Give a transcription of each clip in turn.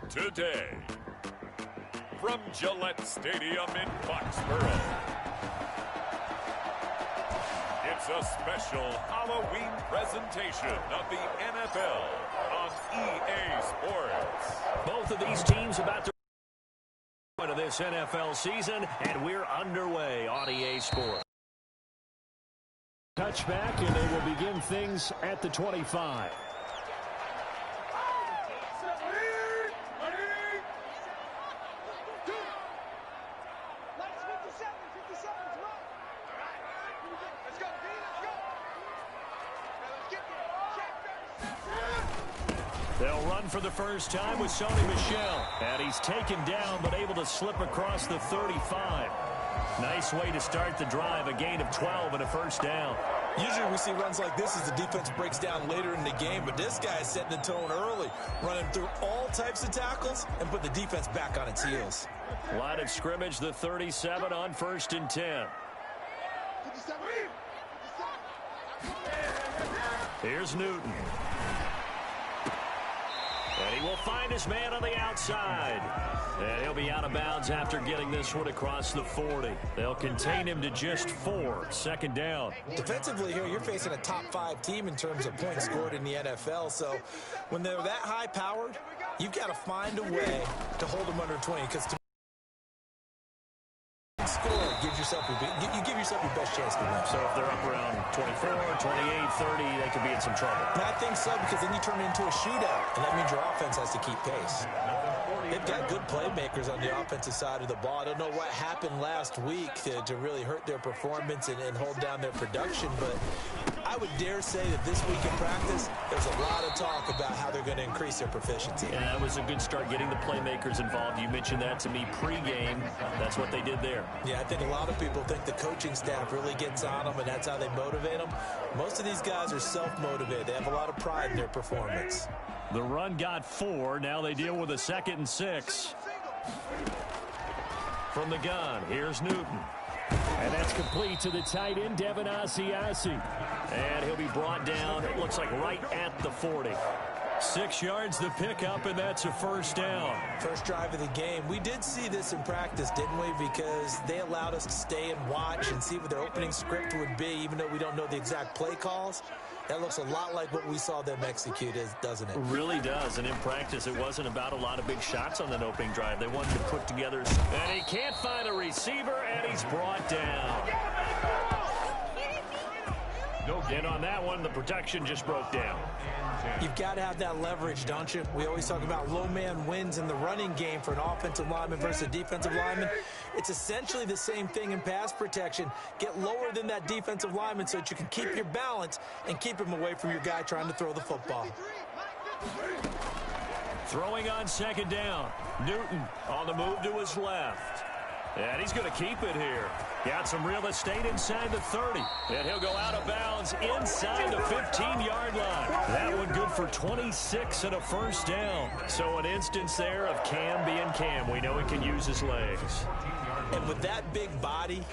Today, from Gillette Stadium in Foxborough, it's a special Halloween presentation of the NFL on EA Sports. Both of these teams about to of this NFL season, and we're underway on EA Sports. Touchback, and they will begin things at the 25. They'll run for the first time with Sony Michel. And he's taken down, but able to slip across the 35. Nice way to start the drive, a gain of 12 and a first down. Usually we see runs like this as the defense breaks down later in the game, but this guy is setting the tone early, running through all types of tackles and put the defense back on its heels. Line of scrimmage, the 37 on 1st and 10. Here's Newton. And he will find his man on the outside. And he'll be out of bounds after getting this one across the 40. They'll contain him to just 4. Second down. Defensively here, you're facing a top 5 team in terms of points scored in the NFL. So when they're that high-powered, you've got to find a way to hold them under 20. Because to score gives yourself you give yourself your best chance to win. So if they're up around 24, 28, 30, they could be in some trouble. And I think so, because then you turn it into a shootout, and that means your offense has to keep pace. They've got good playmakers on the offensive side of the ball. I don't know what happened last week to really hurt their performance and hold down their production, but I would dare say that this week in practice, there's a lot of talk about how they're going to increase their proficiency. Yeah, that was a good start, getting the playmakers involved. You mentioned that to me pregame. That's what they did there. Yeah, I think a lot of people think the coaching staff really gets on them, and that's how they motivate them. Most of these guys are self-motivated. They have a lot of pride in their performance. The run got 4. Now they deal with a 2nd and 6. From the gun, here's Newton. And that's complete to the tight end, Devin Asiasi. And he'll be brought down, it looks like right at the 40. 6 yards the pickup, and that's a first down. First drive of the game. We did see this in practice, didn't we? Because they allowed us to stay and watch and see what their opening script would be, even though we don't know the exact play calls. That looks a lot like what we saw them execute, doesn't it? It really does, and in practice, it wasn't about a lot of big shots on that opening drive. They wanted to put together, and he can't find a receiver, and he's brought down. And on that one, the protection just broke down. You've got to have that leverage, don't you? We always talk about low man wins in the running game for an offensive lineman versus a defensive lineman. It's essentially the same thing in pass protection. Get lower than that defensive lineman so that you can keep your balance and keep him away from your guy trying to throw the football. Throwing on 2nd down. Newton on the move to his left. And he's going to keep it here. Got some real estate inside the 30. And he'll go out of bounds inside the 15-yard line. That one good for 26 and a first down. So an instance there of Cam being Cam. We know he can use his legs. And with that big body,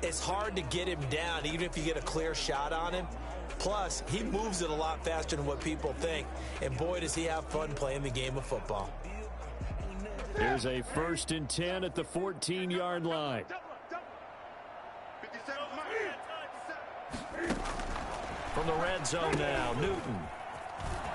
it's hard to get him down, even if you get a clear shot on him. Plus, he moves it a lot faster than what people think. And boy, does he have fun playing the game of football. Here's a 1st and 10 at the 14-yard line. From the red zone now, Newton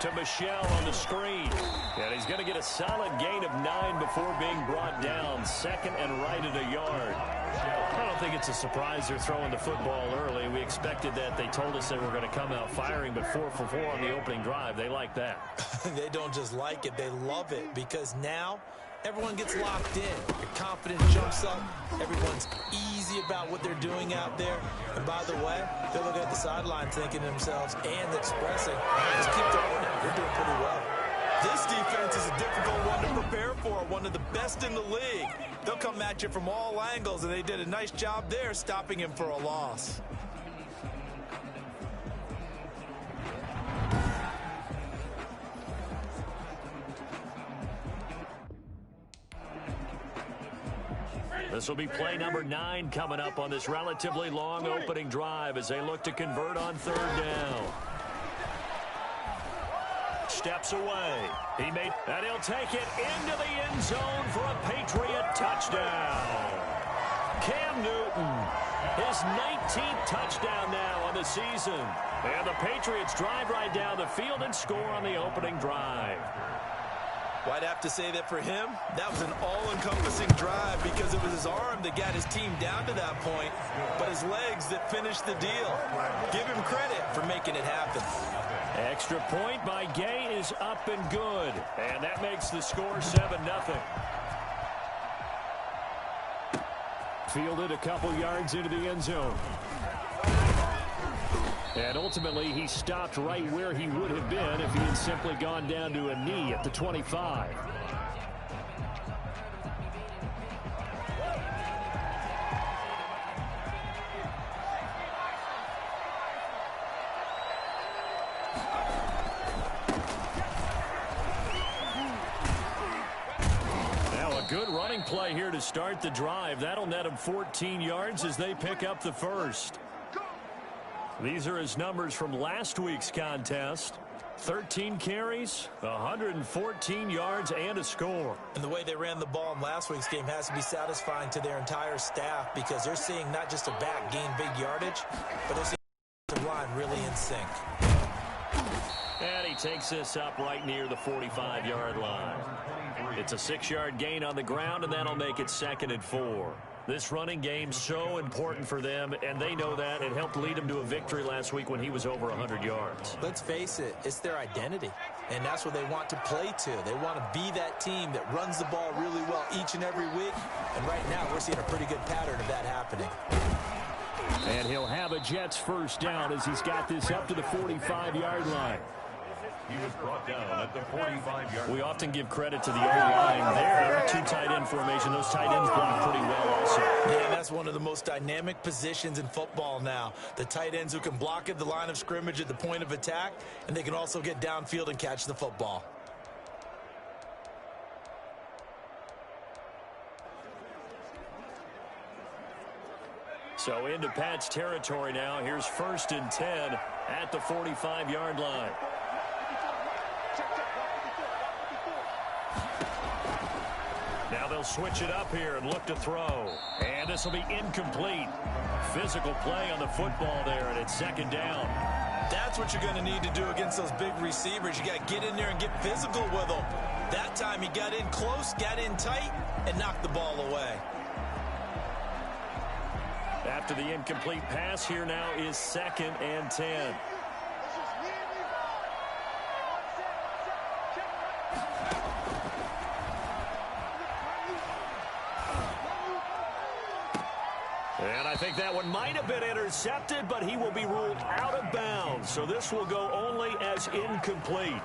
to Michel on the screen. And he's going to get a solid gain of 9 before being brought down. 2nd and right at a yard. I don't think it's a surprise they're throwing the football early. We expected that. They told us they were going to come out firing, but 4 for 4 on the opening drive. They like that. They don't just like it. They love it, because now everyone gets locked in. Your confidence jumps up. Everyone's easy about what they're doing out there. And by the way, they're looking at the sideline thinking to themselves and expressing, just keep throwing it. We're doing pretty well. This defense is a difficult one to prepare for, one of the best in the league. They'll come at you from all angles, and they did a nice job there stopping him for a loss. This will be play number 9 coming up on this relatively long opening drive as they look to convert on 3rd down. steps away. He made, and he'll take it into the end zone for a Patriot touchdown. Cam Newton, his 19th touchdown now on the season. And the Patriots drive right down the field and score on the opening drive. Well, I'd have to say that for him, that was an all-encompassing drive because it was his arm that got his team down to that point, but his legs that finished the deal. Give him credit for making it happen. Extra point by Gay is up and good, and that makes the score 7-0. Fielded a couple yards into the end zone. And ultimately, he stopped right where he would have been if he had simply gone down to a knee at the 25. Now a good running play here to start the drive. That'll net him 14 yards as they pick up the first. These are his numbers from last week's contest. 13 carries, 114 yards, and a score. And the way they ran the ball in last week's game has to be satisfying to their entire staff because they're seeing not just a back gain big yardage, but they're seeing the line really in sync. And he takes this up right near the 45-yard line. It's a 6-yard gain on the ground, and that'll make it 2nd and 4. This running game so important for them, and they know that. It helped lead them to a victory last week when he was over 100 yards. Let's face it, it's their identity, and that's what they want to play to. They want to be that team that runs the ball really well each and every week, and right now we're seeing a pretty good pattern of that happening. And he'll have a Jets first down as he's got this up to the 45-yard line. He was brought down at the 45-yard line. We often give credit to the O-line there. 2 tight end formation. Those tight ends block pretty well also. Yeah, that's one of the most dynamic positions in football now. The tight ends who can block at the line of scrimmage at the point of attack, and they can also get downfield and catch the football. So into Pat's territory now. Here's 1st and 10 at the 45-yard line. Now they'll switch it up here and look to throw. And this will be incomplete. Physical play on the football there, and it's 2nd down. That's what you're going to need to do against those big receivers. You got to get in there and get physical with them. That time he got in close, got in tight, and knocked the ball away. After the incomplete pass, here now is 2nd and 10. And I think that one might have been intercepted, but he will be ruled out of bounds. So this will go only as incomplete.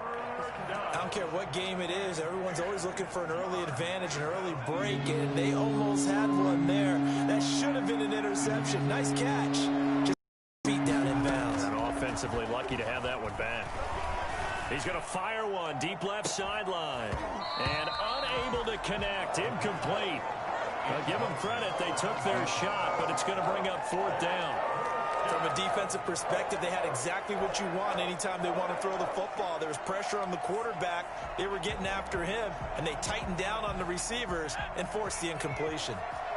I don't care what game it is. Everyone's always looking for an early advantage, an early break, and they almost had one there. That should have been an interception. Nice catch. Just feet down in bounds. And offensively lucky to have that one back. He's going to fire one deep left sideline. And unable to connect. Incomplete. Well, give them credit. They took their shot, but it's going to bring up 4th down. From a defensive perspective, they had exactly what you want anytime they want to throw the football. There was pressure on the quarterback. They were getting after him, and they tightened down on the receivers and forced the incompletion.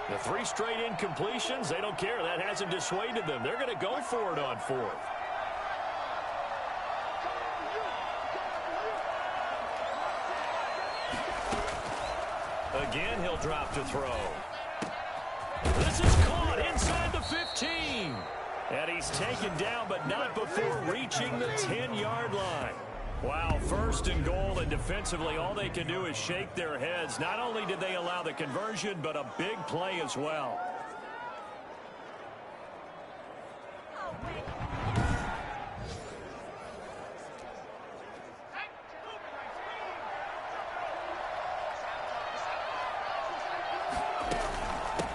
The 3 straight incompletions, they don't care. That hasn't dissuaded them. They're going to go for it on 4th. Again, he'll drop to throw. This is caught inside the 15. And he's taken down, but not before reaching the 10-yard line. Wow, 1st and goal, and defensively, all they can do is shake their heads. Not only did they allow the conversion, but a big play as well.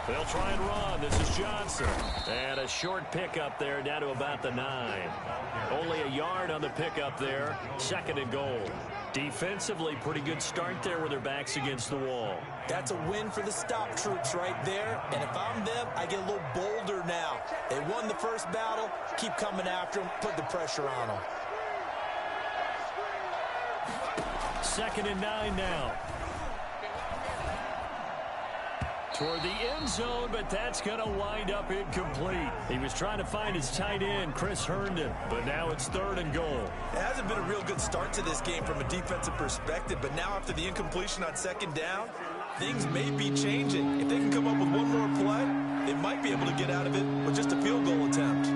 They'll try and run. This is Johnson. And a short pickup there down to about the 9. Only a yard on the pickup there. 2nd and goal. Defensively, pretty good start there with their backs against the wall. That's a win for the stop troops right there. And if I'm them, I get a little bolder now. They won the first battle. Keep coming after them. Put the pressure on them. 2nd and 9 now. Toward the end zone, but that's going to wind up incomplete. He was trying to find his tight end, Chris Herndon, but now it's 3rd and goal. It hasn't been a real good start to this game from a defensive perspective, but now after the incompletion on 2nd down, things may be changing. If they can come up with one more play, they might be able to get out of it with just a field goal attempt.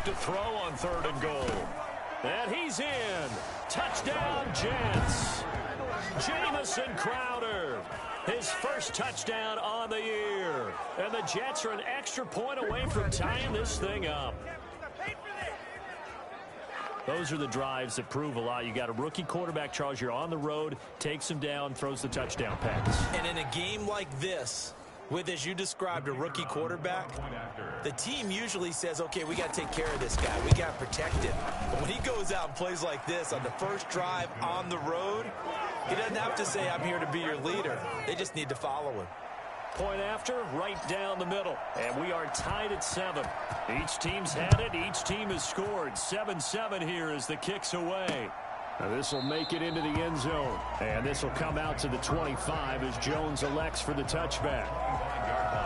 To throw on 3rd and goal. And he's in. Touchdown, Jets. Jamison Crowder. His first touchdown on the year. And the Jets are an extra point away from tying this thing up. Those are the drives that prove a lot. You got a rookie quarterback, Charles. You're on the road, takes him down, throws the touchdown pass. And in a game like this, with, as you described, a rookie quarterback, the team usually says, okay, we got to take care of this guy. We got to protect him. But when he goes out and plays like this on the first drive on the road, he doesn't have to say, I'm here to be your leader. They just need to follow him. Point after, right down the middle. And we are tied at 7. Each team's had it. Each team has scored. 7-7 here as the kick's away. Now this will make it into the end zone. And this will come out to the 25 as Jones elects for the touchback.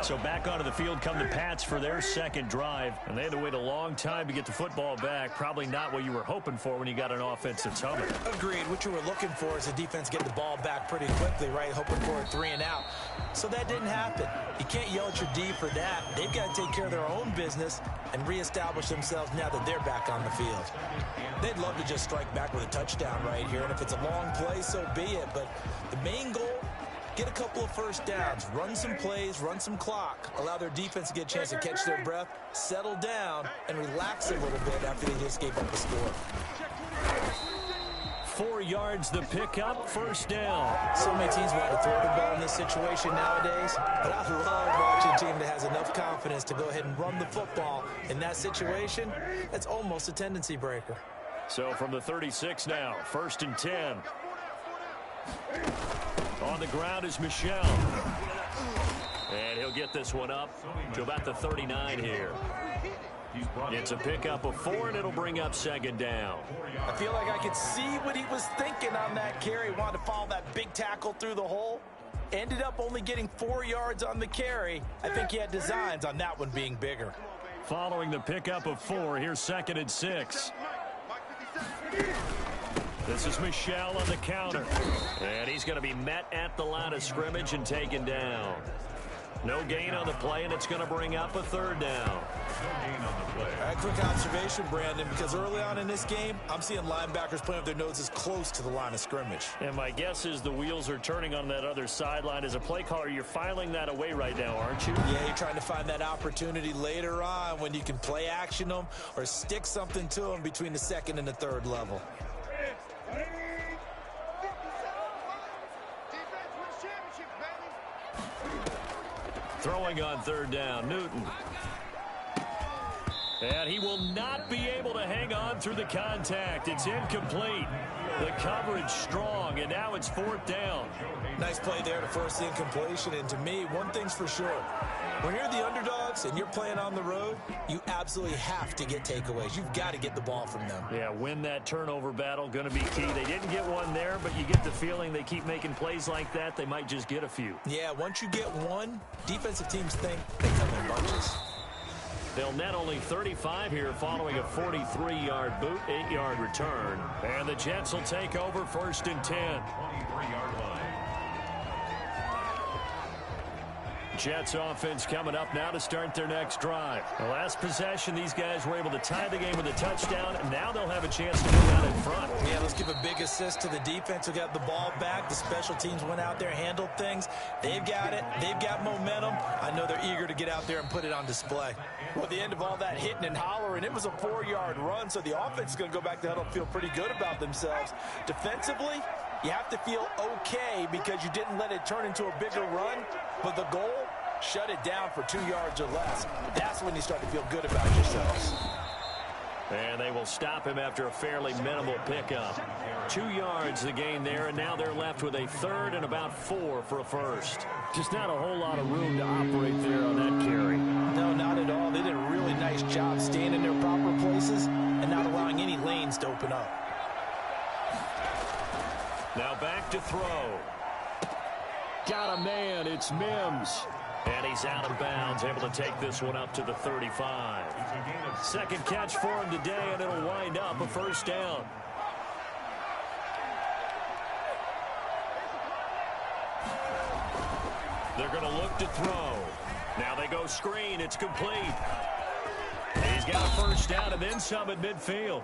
So back onto the field come the Pats for their second drive. And they had to wait a long time to get the football back. Probably not what you were hoping for when you got an offensive tumble. Agreed. What you were looking for is the defense getting the ball back pretty quickly, right? Hoping for a 3 and out. So that didn't happen. You can't yell at your D for that. They've got to take care of their own business and reestablish themselves now that they're back on the field. They'd love to just strike back with a touchdown right here. And if it's a long play, so be it. But the main goal, get a couple of first downs, run some plays, run some clock, allow their defense to get a chance to catch their breath, settle down, and relax a little bit after they just gave up a score. 4 yards the pickup, first down. So many teams want to throw the ball in this situation nowadays, but I love watching a team that has enough confidence to go ahead and run the football. In that situation, that's almost a tendency breaker. So from the 36 now, 1st and 10. On the ground is Michel. And he'll get this one up to about the 39 here. It's a pickup of 4, and it'll bring up 2nd down. I feel like I could see what he was thinking on that carry. Wanted to follow that big tackle through the hole. Ended up only getting 4 yards on the carry. I think he had designs on that one being bigger. Following the pickup of 4, here's 2nd and 6. This is Michel on the counter. And he's going to be met at the line of scrimmage and taken down. No gain on the play, and it's going to bring up a 3rd down. All right, quick observation, Brandon, because early on in this game, I'm seeing linebackers playing with their noses close to the line of scrimmage. And my guess is the wheels are turning on that other sideline. As a play caller, you're filing that away right now, aren't you? Yeah, you're trying to find that opportunity later on when you can play action them or stick something to them between the 2nd and the 3rd level. Throwing on 3rd down, Newton. And he will not be able to hang on through the contact. It's incomplete. The coverage strong, and now it's 4th down. Nice play there to force the incompletion. And to me, one thing's for sure. When you're the underdogs and you're playing on the road, you absolutely have to get takeaways. You've got to get the ball from them. Yeah, win that turnover battle, going to be key. They didn't get one there, but you get the feeling they keep making plays like that, they might just get a few. Yeah, once you get one, defensive teams think they come in bunches. They'll net only 35 here following a 43-yard boot, 8-yard return. And the Jets will take over 1st and 10. 23-yard line. Jets offense coming up now to start their next drive. The last possession, these guys were able to tie the game with a touchdown, and now they'll have a chance to get out in front. Yeah, let's give a big assist to the defense who got the ball back. The special teams went out there, handled things. They've got it. They've got momentum. I know they're eager to get out there and put it on display. Well, at the end of all that hitting and hollering, it was a 4-yard run, so the offense is going to go back to huddle and feel pretty good about themselves. Defensively, you have to feel okay because you didn't let it turn into a bigger run, but the goal, shut it down for 2 yards or less. That's when you start to feel good about yourselves. And they will stop him after a fairly minimal pickup. 2 yards the gain there, and now they're left with a third and about 4 for a first. Just not a whole lot of room to operate there on that carry. No, not at all. They did a really nice job staying in their proper places and not allowing any lanes to open up. Now back to throw. Got a man. It's Mims. And he's out of bounds, able to take this one up to the 35. Second catch for him today, and it'll wind up a first down. They're going to look to throw. Now they go screen. It's complete. He's got a first down and then some at midfield.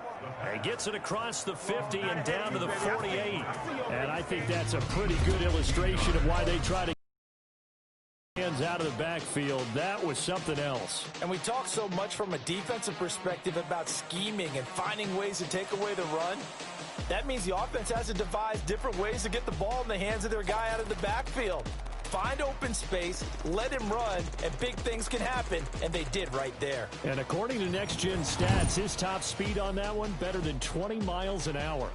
He gets it across the 50 and down to the 48. And I think that's a pretty good illustration of why they try to hands out of the backfield. That was something else. And we talk so much from a defensive perspective about scheming and finding ways to take away the run. That means the offense has to devise different ways to get the ball in the hands of their guy out of the backfield. Find open space, let him run, and big things can happen, and they did right there. And according to Next Gen Stats, his top speed on that one, better than 20 miles an hour.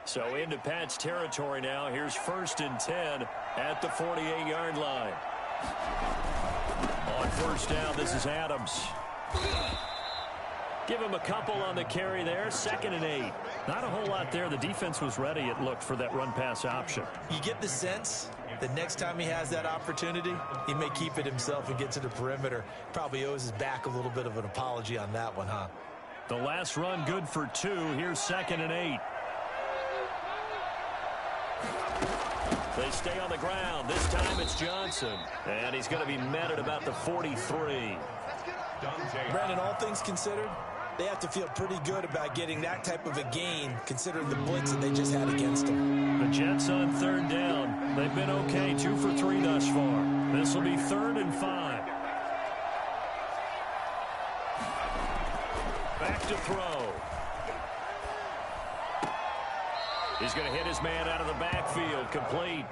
So into Pat's territory now. Here's 1st and 10 at the 48-yard line. On first down, this is Adams. Give him a couple on the carry there. 2nd and 8. Not a whole lot there. The defense was ready, it looked, for that run-pass option. You get the sense the next time he has that opportunity, he may keep it himself and get to the perimeter. Probably owes his back a little bit of an apology on that one, huh? The last run good for 2. Here's 2nd and 8. They stay on the ground. This time it's Johnson. And he's going to be met at about the 43. Brandon, all things considered, they have to feel pretty good about getting that type of a gain, considering the blitz that they just had against them. The Jets on 3rd down. They've been okay, 2 for 3 thus far. This will be 3rd and 5. Back to throw. He's going to hit his man out of the backfield. Complete.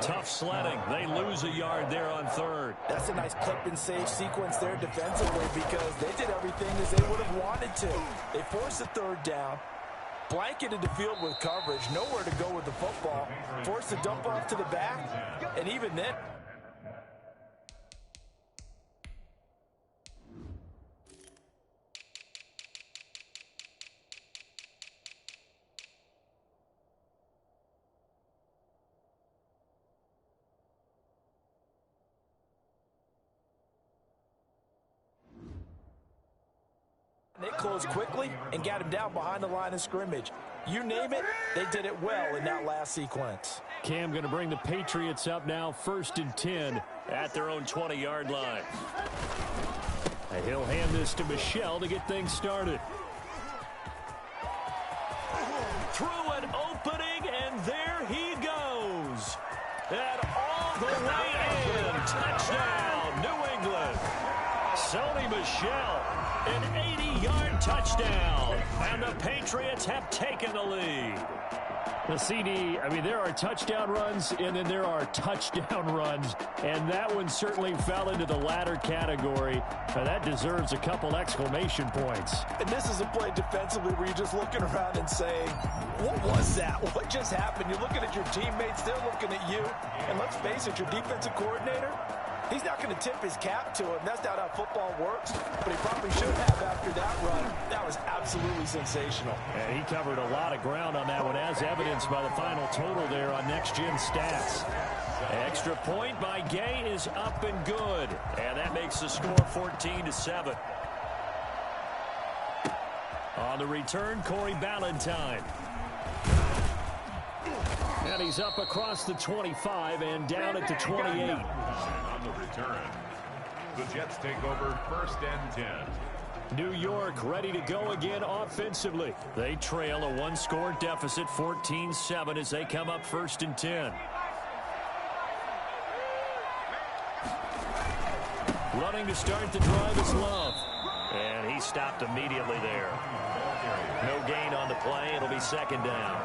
Tough sledding. They lose a yard there on 3rd. That's a nice clip and save sequence there defensively because they did everything as they would have wanted to. They forced the 3rd down, blanketed the field with coverage, nowhere to go with the football, forced to dump off to the back, and even then, they closed quickly and got him down behind the line of scrimmage. You name it, they did it well in that last sequence. Cam going to bring the Patriots up now, 1st and 10 at their own 20-yard line. And he'll hand this to Michel to get things started. Through an opening, and there he goes. And all the way in. Touchdown, New England. Sony Michel. An 80-yard touchdown, and the Patriots have taken the lead. The CD, I mean, there are touchdown runs, and then there are touchdown runs, and that one certainly fell into the latter category. That deserves a couple exclamation points. And this is a play defensively where you're just looking around and saying, what was that? What just happened? You're looking at your teammates, they're looking at you, and let's face it, your defensive coordinator, he's not going to tip his cap to him. That's not how football works, but he probably should have after that run. That was absolutely sensational. And he covered a lot of ground on that one, as evidenced by the final total there on Next Gen Stats. Extra point by Gay is up and good, and that makes the score 14-7. On the return, Corey Ballantyne. And he's up across the 25 and down at the 28. On the return, the Jets take over 1st and 10. New York ready to go again offensively. They trail a one-score deficit, 14-7, as they come up 1st and 10. Running to start the drive is Love. And he stopped immediately there. No gain on the play. It'll be 2nd down.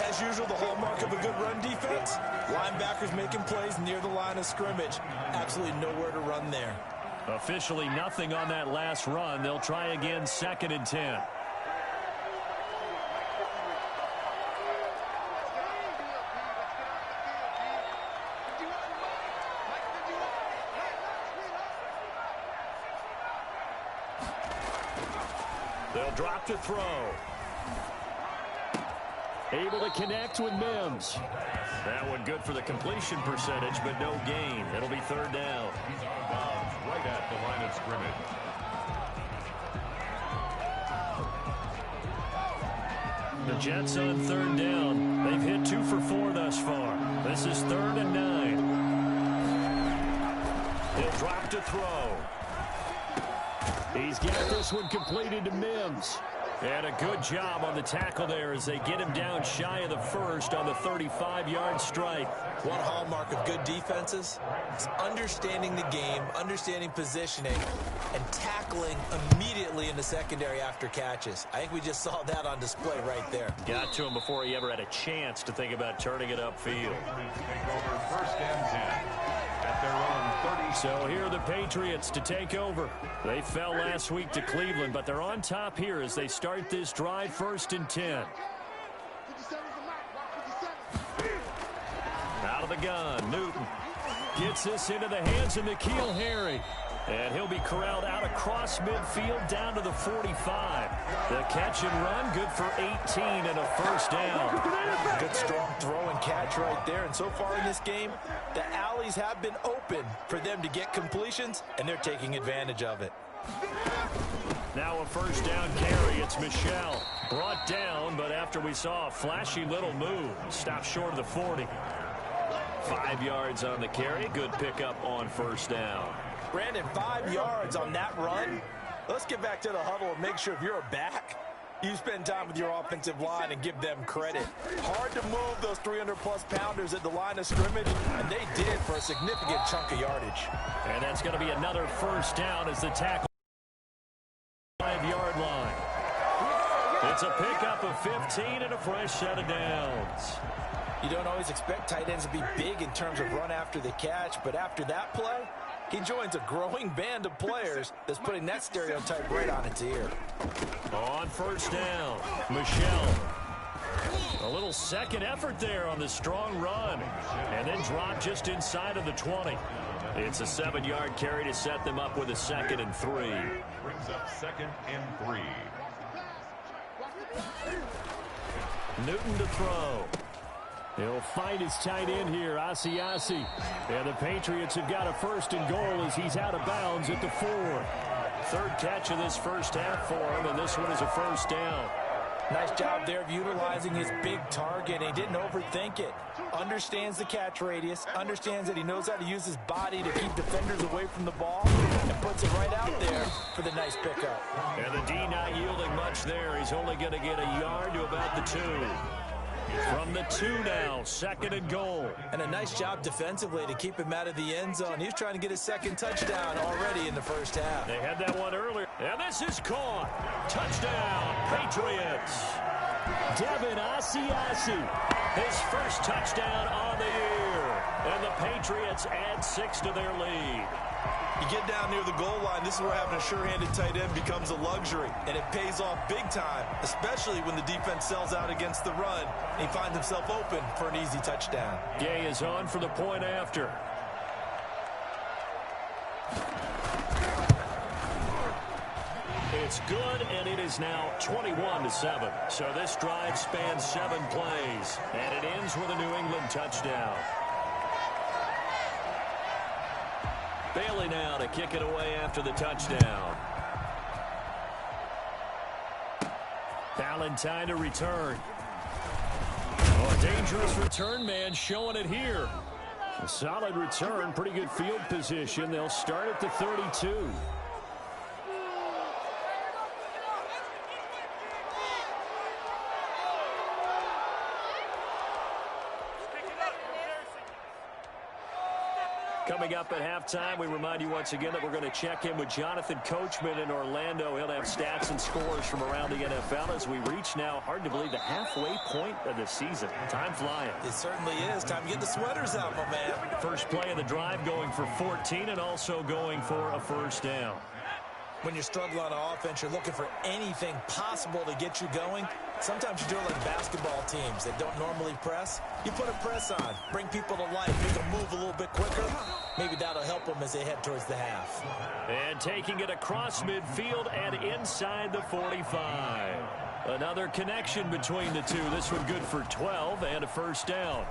As as usual, the hallmark of a good run defense. Linebackers making plays near the line of scrimmage. Absolutely nowhere to run there. Officially nothing on that last run. They'll try again 2nd and 10. They'll drop to throw. Able to connect with Mims. That one good for the completion percentage, but no gain. It'll be 3rd down. He's on bounds right at the line of scrimmage. The Jets on 3rd down. They've hit 2 for 4 thus far. This is 3rd and 9. He'll drop to throw. He's got this one completed to Mims. And a good job on the tackle there as they get him down shy of the first on the 35-yard strike. One hallmark of good defenses is understanding the game, understanding positioning, and tackling immediately in the secondary after catches. I think we just saw that on display right there. Got to him before he ever had a chance to think about turning it upfield. Take over 1st and 10. At their own 30. So here are the Patriots to take over. They fell last week to Cleveland, but they're on top here as they start this drive 1st and 10. Out of the gun, Newton gets this into the hands of N'Keal Harry. And he'll be corralled out across midfield down to the 45. The catch and run, good for 18 and a 1st down. Good strong throw and catch right there. And so far in this game, the alleys have been open for them to get completions, and they're taking advantage of it. Now a 1st down carry. It's Michel. Brought down, but after we saw a flashy little move, stopped short of the 40. 5 yards on the carry. Good pickup on 1st down. Brandon, 5 yards on that run. Let's get back to the huddle and make sure if you're a back, you spend time with your offensive line and give them credit. Hard to move those 300-plus pounders at the line of scrimmage, and they did for a significant chunk of yardage. And that's going to be another 1st down as the tackle 5-yard line. It's a pickup of 15 and a fresh set of downs. You don't always expect tight ends to be big in terms of run after the catch, but after that play, he joins a growing band of players that's putting that stereotype right on its ear. On 1st down, Michel. A little second effort there on the strong run. And then drop just inside of the 20. It's a 7-yard carry to set them up with a 2nd and 3. Brings up 2nd and 3. Newton to throw. He'll find his tight end here, Asiasi. And the Patriots have got a 1st and goal as he's out of bounds at the 4. 3rd catch of this 1st half for him, and this one is a 1st down. Nice job there of utilizing his big target. He didn't overthink it. Understands the catch radius, understands that he knows how to use his body to keep defenders away from the ball, and puts it right out there for the nice pickup. And the D not yielding much there. He's only going to get a yard to about the 2. From the 2 now, 2nd and goal. And a nice job defensively to keep him out of the end zone. He was trying to get his 2nd touchdown already in the 1st half. They had that one earlier. And this is caught. Touchdown, Patriots. Devin Asiasi. His 1st touchdown on the year. And the Patriots add 6 to their lead. You get down near the goal line, this is where having a sure-handed tight end becomes a luxury, and it pays off big time, especially when the defense sells out against the run, and he finds himself open for an easy touchdown. Gay is on for the point after. It's good, and it is now 21-7. So this drive spans 7 plays, and it ends with a New England touchdown. Bailey now to kick it away after the touchdown. Valentine to return. Oh, a dangerous return man showing it here. A solid return, pretty good field position. They'll start at the 32. Coming up at halftime, we remind you once again that we're going to check in with Jonathan Coachman in Orlando. He'll have stats and scores from around the NFL as we reach now, hard to believe, the halfway point of the season. Time flying. It certainly is. Time to get the sweaters out, my man. First play of the drive going for 14 and also going for a first down. When you're struggling on offense, you're looking for anything possible to get you going. Sometimes you do it like basketball teams that don't normally press. You put a press on, bring people to life, make them move a little bit quicker. Maybe that'll help them as they head towards the half. And taking it across midfield and inside the 45. Another connection between the two. This one good for 12 and a first down.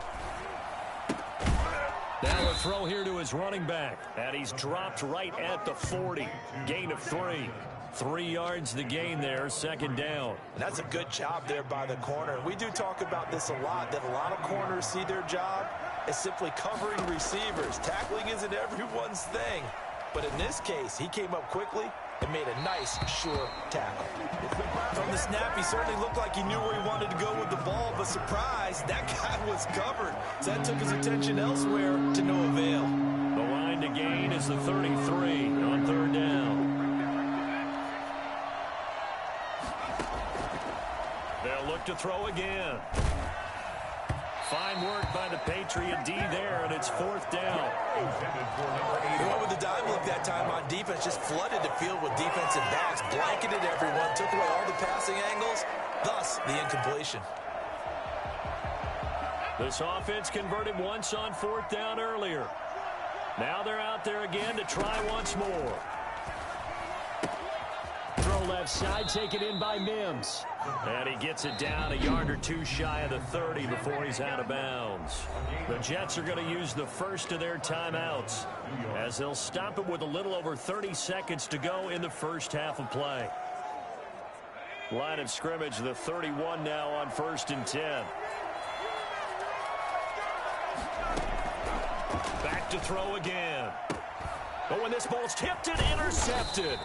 Now a throw here to his running back. And he's dropped right at the 40. Gain of 3. 3 yards the gain there, second down. And that's a good job there by the corner. We do talk about this a lot, that a lot of corners see their job as simply covering receivers. Tackling isn't everyone's thing. But in this case, he came up quickly and made a nice, sure tackle. From the snap, he certainly looked like he knew where he wanted to go with the ball, but surprise, that guy was covered. So that took his attention elsewhere to no avail. The line to gain is the 33 on third down. They'll look to throw again. Fine work by the Patriot D there, and it's fourth down. He went with the dime look that time on defense, just flooded the field with defensive backs, blanketed everyone, took away all the passing angles, thus the incompletion. This offense converted once on fourth down earlier. Now they're out there again to try once more. Throw left side, taken in by Mims. And he gets it down a yard or two shy of the 30 before he's out of bounds. The Jets are going to use the first of their timeouts as they'll stop it with a little over 30 seconds to go in the first half of play. Line of scrimmage, the 31 now on 1st and 10. Back to throw again. But when this ball's tipped and intercepted.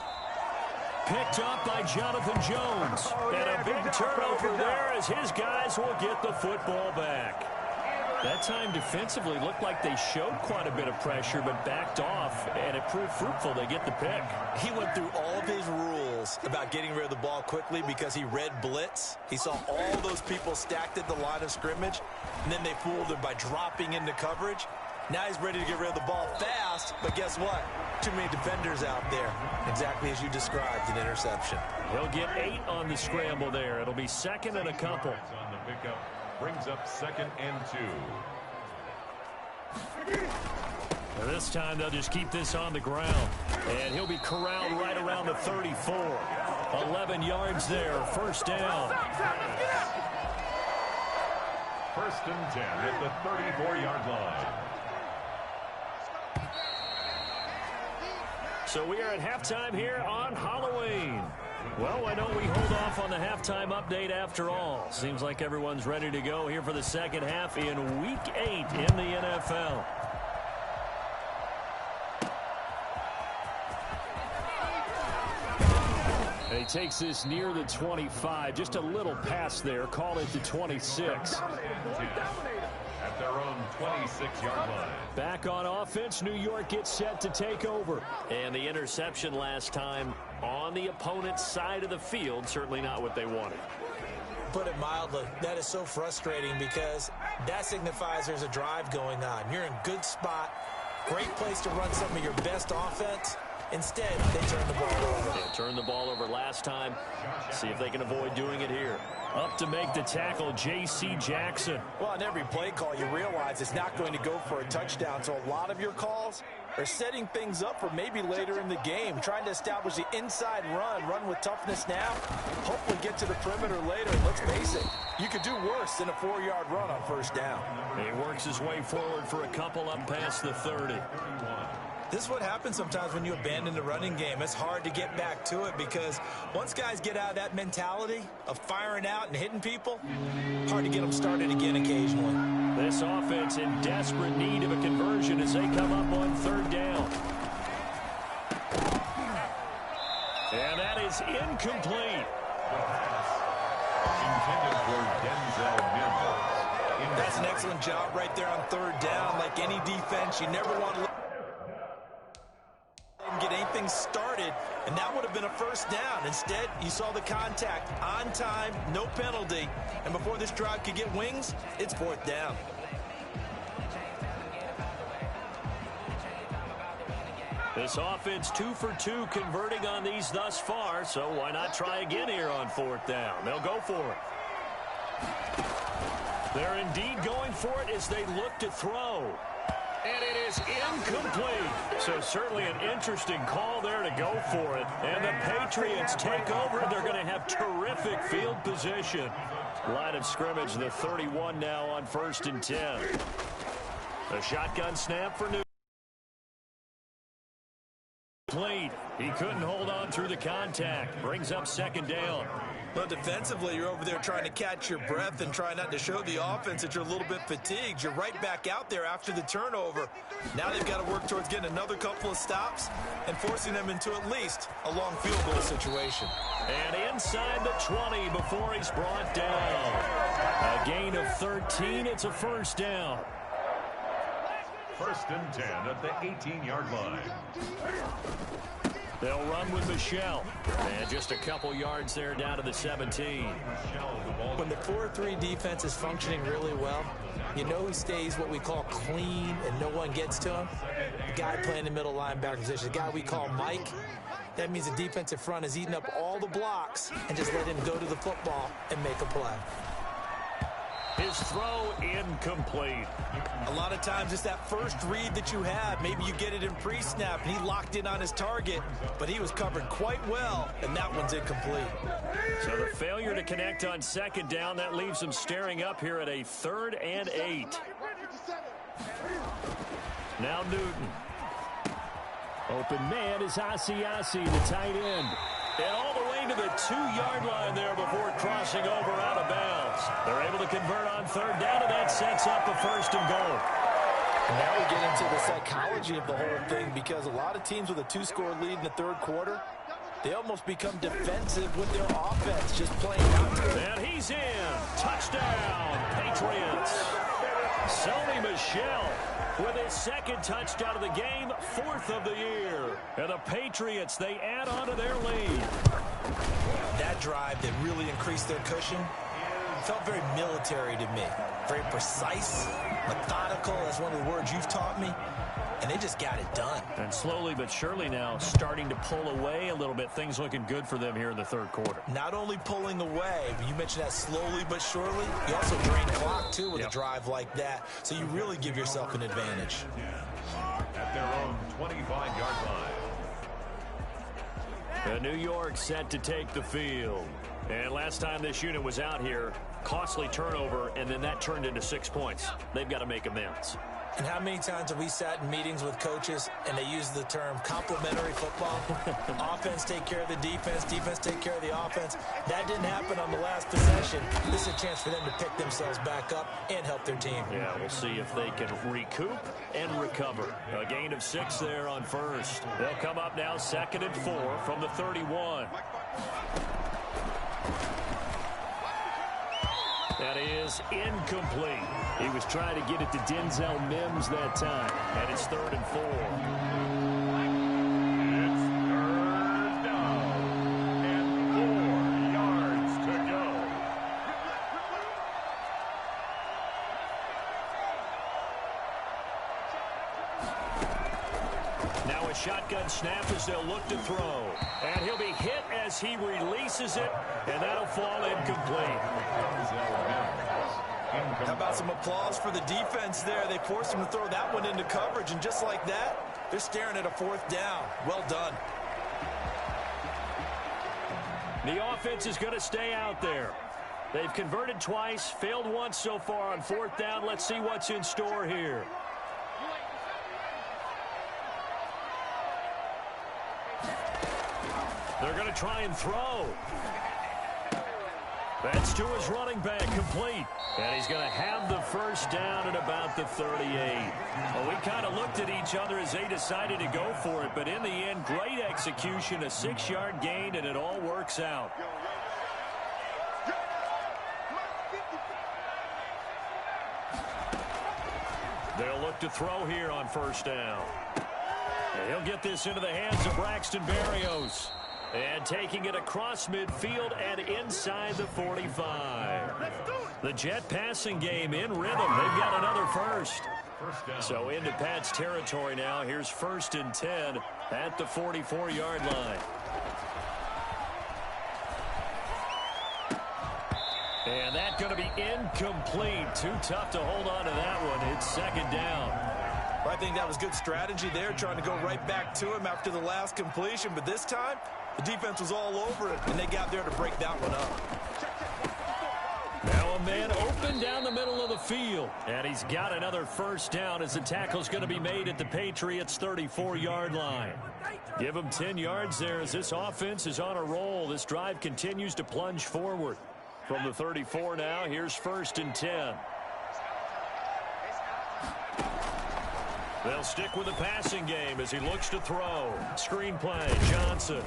Picked up by Jonathan Jones. And a big turnover there as his guys will get the football back. That time defensively looked like they showed quite a bit of pressure but backed off, and it proved fruitful. They get the pick. He went through all of his rules about getting rid of the ball quickly because he read blitz. He saw all those people stacked at the line of scrimmage, and then they fooled him by dropping into coverage. Now he's ready to get rid of the ball fast, but guess what? Too many defenders out there. Exactly as you described, an interception. He'll get 8 on the scramble there. It'll be second and a couple. On the pickup, brings up 2nd and 2. This time they'll just keep this on the ground. And he'll be corralled right around the 34. 11 yards there, first down. 1st and 10 at the 34-yard line. So we are at halftime here on Halloween. Well, why don't we hold off on the halftime update after all? Seems like everyone's ready to go here for the second half in Week 8 in the NFL. And he takes this near the 25, just a little pass there, call it the 26. At their own 26-yard line. Back on offense, New York gets set to take over. And the interception last time on the opponent's side of the field, certainly not what they wanted. Put it mildly, that is so frustrating because that signifies there's a drive going on. You're in good spot, great place to run some of your best offense. Instead, they turn the ball over. They turned the ball over last time. See if they can avoid doing it here. Up to make the tackle, J.C. Jackson. Well, on every play call, you realize it's not going to go for a touchdown. So a lot of your calls are setting things up for maybe later in the game, trying to establish the inside run with toughness now, hopefully get to the perimeter later. And let's face it, you could do worse than a 4-yard run on first down. He works his way forward for a couple up past the 30. This is what happens sometimes when you abandon the running game. It's hard to get back to it because once guys get out of that mentality of firing out and hitting people, hard to get them started again occasionally. This offense in desperate need of a conversion as they come up on third down. And that is incomplete. Intended for Denzel Mims. That's an excellent job right there on third down. Like any defense, you never want to get anything started and that would have been a first down. Instead, you saw the contact on time, no penalty, and before this drive could get wings, it's fourth down. This offense 2 for 2 converting on these thus far, so why not try again here on fourth down? They'll go for it. They're indeed going for it as they look to throw. And it is incomplete. So certainly an interesting call there to go for it. And the Patriots take over. They're going to have terrific field position. Line of scrimmage, the 31 now on 1st and 10. A shotgun snap for Newton. He couldn't hold on through the contact. Brings up 2nd down. Well, defensively, you're over there trying to catch your breath and try not to show the offense that you're a little bit fatigued. You're right back out there after the turnover. Now they've got to work towards getting another couple of stops and forcing them into at least a long field goal situation. And inside the 20 before he's brought down. A gain of 13. It's a first down. 1st and 10 at the 18-yard line. They'll run with Michelle. And just a couple yards there down to the 17. When the 4-3 defense is functioning really well, you know who stays what we call clean and no one gets to him? The guy playing the middle linebacker position, the guy we call Mike. That means the defensive front is eating up all the blocks and just let him go to the football and make a play. His throw incomplete. A lot of times it's that first read that you have. Maybe you get it in pre-snap and he locked in on his target, but he was covered quite well, and that one's incomplete. So the failure to connect on 2nd down, that leaves them staring up here at a 3rd and 8. Now Newton. Open man is Asiasi, the tight end. And all the way to the 2-yard line there before crossing over out of bounds. They're able to convert on 3rd down, and that sets up a 1st and goal. Now we get into the psychology of the whole thing, because a lot of teams with a 2-score lead in the 3rd quarter, they almost become defensive with their offense, just playing out to it. And he's in. Touchdown, Patriots. Sony Michel with his 2nd touchdown of the game, 4th of the year. And the Patriots, they add on to their lead. That drive that really increased their cushion felt very military to me. Very precise, methodical. That's one of the words you've taught me. And they just got it done. And slowly but surely now starting to pull away a little bit. Things looking good for them here in the 3rd quarter. Not only pulling away, but you mentioned that slowly but surely. You also drain clock, too, with a drive like that. So you really give yourself an advantage. At their own 25-yard line. The New York set to take the field. And last time this unit was out here, costly turnover, and then that turned into 6 points. They've got to make amends. And how many times have we sat in meetings with coaches and they use the term complementary football? Offense take care of the defense, defense take care of the offense. That didn't happen on the last possession. This is a chance for them to pick themselves back up and help their team. Yeah, we'll see if they can recoup and recover. A gain of 6 there on 1st. They'll come up now 2nd and 4 from the 31. That is incomplete. He was trying to get it to Denzel Mims that time. And it's 3rd and 4. It's 3rd down and 4 yards to go. Now a shotgun snap as they'll look to throw. And he'll be hit as he releases it, and that'll fall incomplete. How about some applause for the defense there? They forced him to throw that one into coverage, and just like that, they're staring at a 4th down. Well done. The offense is going to stay out there. They've converted twice, failed once so far on 4th down. Let's see what's in store here. They're going to try and throw. That's to his running back, complete. And he's going to have the 1st down at about the 38. Well, we kind of looked at each other as they decided to go for it, but in the end, great execution, a 6-yard gain, and it all works out. They'll look to throw here on 1st down. And he'll get this into the hands of Braxton Berrios. And taking it across midfield and inside the 45. The Jet passing game in rhythm. They've got another first. So into Pat's territory now. Here's 1st and 10 at the 44-yard line. And that's going to be incomplete. Too tough to hold on to that one. It's 2nd down. I think that was good strategy there, trying to go right back to him after the last completion. But this time, the defense was all over it, and they got there to break that one up. Now a man open down the middle of the field. And he's got another 1st down as the tackle's going to be made at the Patriots' 34-yard line. Give him 10 yards there as this offense is on a roll. This drive continues to plunge forward. From the 34 now, here's 1st and 10. They'll stick with the passing game as he looks to throw. Screen play, Johnson.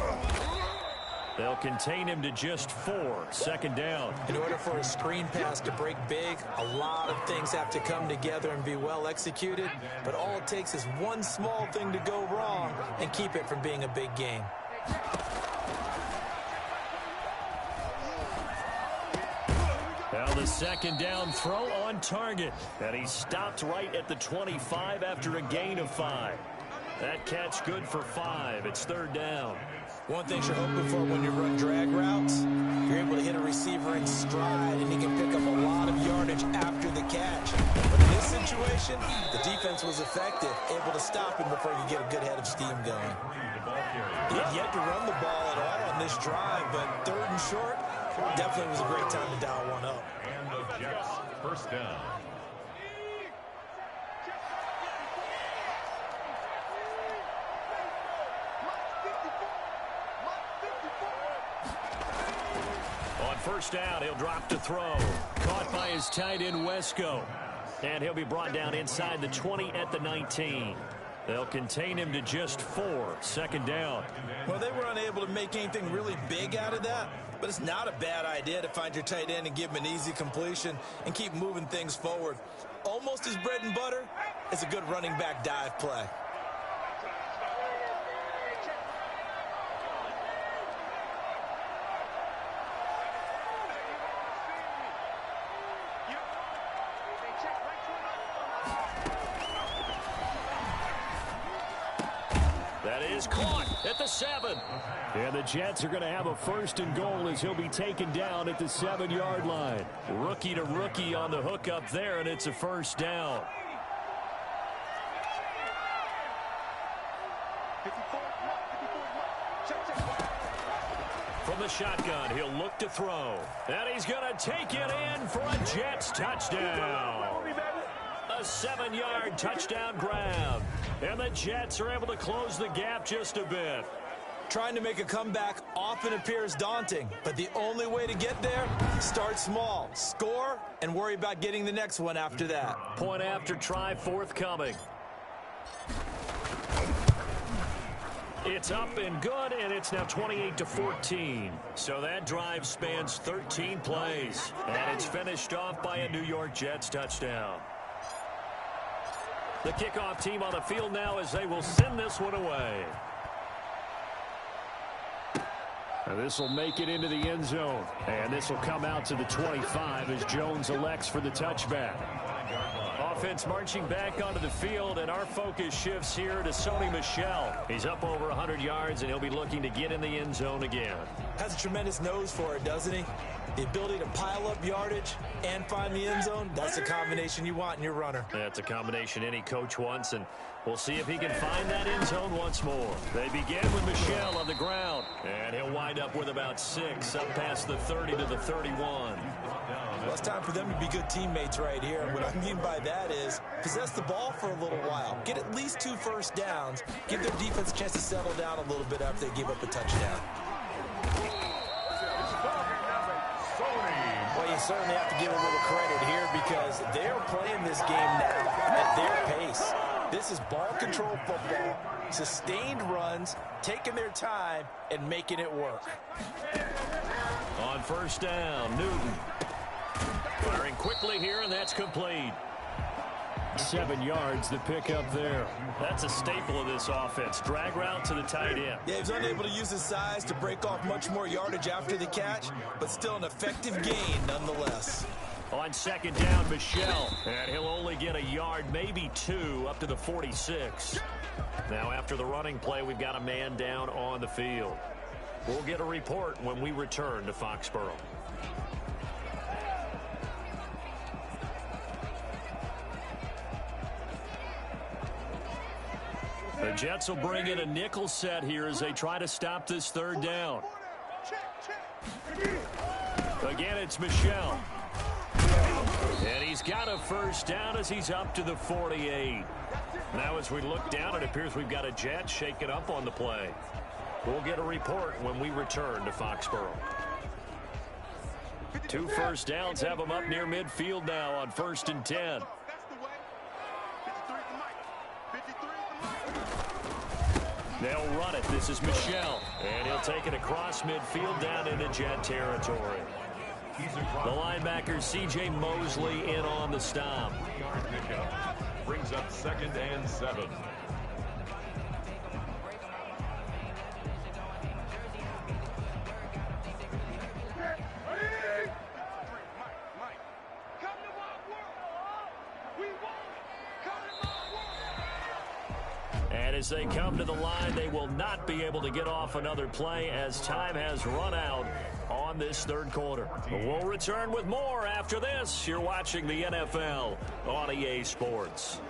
They'll contain him to just 4. 2nd down. In order for a screen pass to break big, a lot of things have to come together and be well executed. But all it takes is one small thing to go wrong and keep it from being a big game. Now the 2nd down throw on target. And he stopped right at the 25 after a gain of 5. That catch good for 5. It's 3rd down. One thing you're hoping for when you run drag routes, you're able to hit a receiver in stride, and he can pick up a lot of yardage after the catch. But in this situation, the defense was effective, able to stop him before he could get a good head of steam going. He had yet to run the ball at all on this drive, but 3rd and short, definitely was a great time to dial one up. And the Jets, 1st down. On 1st down, he'll drop to throw. Caught by his tight end, Wesco. And he'll be brought down inside the 20 at the 19. They'll contain him to just 4. 2nd down. Well, they were unable to make anything really big out of that, but it's not a bad idea to find your tight end and give him an easy completion and keep moving things forward. Almost his bread and butter is a good running back dive play. Caught at the 7. And the Jets are going to have a 1st and goal as he'll be taken down at the 7-yard line. Rookie to rookie on the hook up there, and it's a 1st down. From the shotgun, he'll look to throw. And he's going to take it in for a Jets touchdown. A 7-yard touchdown grab. And the Jets are able to close the gap just a bit. Trying to make a comeback often appears daunting, but the only way to get there, start small, score, and worry about getting the next one after that. Point after try forthcoming. It's up and good, and it's now 28-14. So that drive spans 13 plays, and it's finished off by a New York Jets touchdown. The kickoff team on the field now as they will send this one away. And this will make it into the end zone. And this will come out to the 25 as Jones elects for the touchback. Offense marching back onto the field, and our focus shifts here to Sony Michel. He's up over 100 yards, and he'll be looking to get in the end zone again. Has a tremendous nose for it, doesn't he? The ability to pile up yardage and find the end zone, that's the combination you want in your runner. That's a combination any coach wants, and we'll see if he can find that end zone once more. They begin with Michel on the ground, and he'll wind up with about 6 up past the 30 to the 31. Well, it's time for them to be good teammates right here. What I mean by that is possess the ball for a little while. Get at least 2 first downs. Give their defense a chance to settle down a little bit after they give up a touchdown. Well, you certainly have to give a little credit here because they're playing this game now at their pace. This is ball control football, sustained runs, taking their time, and making it work. On 1st down, Newton. Firing quickly here, and that's complete. 7 yards, the pickup there. That's a staple of this offense. Drag route to the tight end. Yeah, he was unable to use his size to break off much more yardage after the catch, but still an effective gain nonetheless. On second down, Michel. And he'll only get a yard, maybe 2, up to the 46. Now after the running play, we've got a man down on the field. We'll get a report when we return to Foxborough. The Jets will bring in a nickel set here as they try to stop this third down. Again, it's Michel. And he's got a first down as he's up to the 48. Now as we look down, it appears we've got a Jet shaking up on the play. We'll get a report when we return to Foxborough. 2 first downs have them up near midfield now on 1st and 10. They'll run it. This is Michel. And he'll take it across midfield down into Jet territory. The linebacker, C.J. Mosley, in on the stop. Brings up 2nd and 7. And as they come to the line, they will not be able to get off another play as time has run out on this third quarter. We'll return with more after this. You're watching the NFL on EA Sports.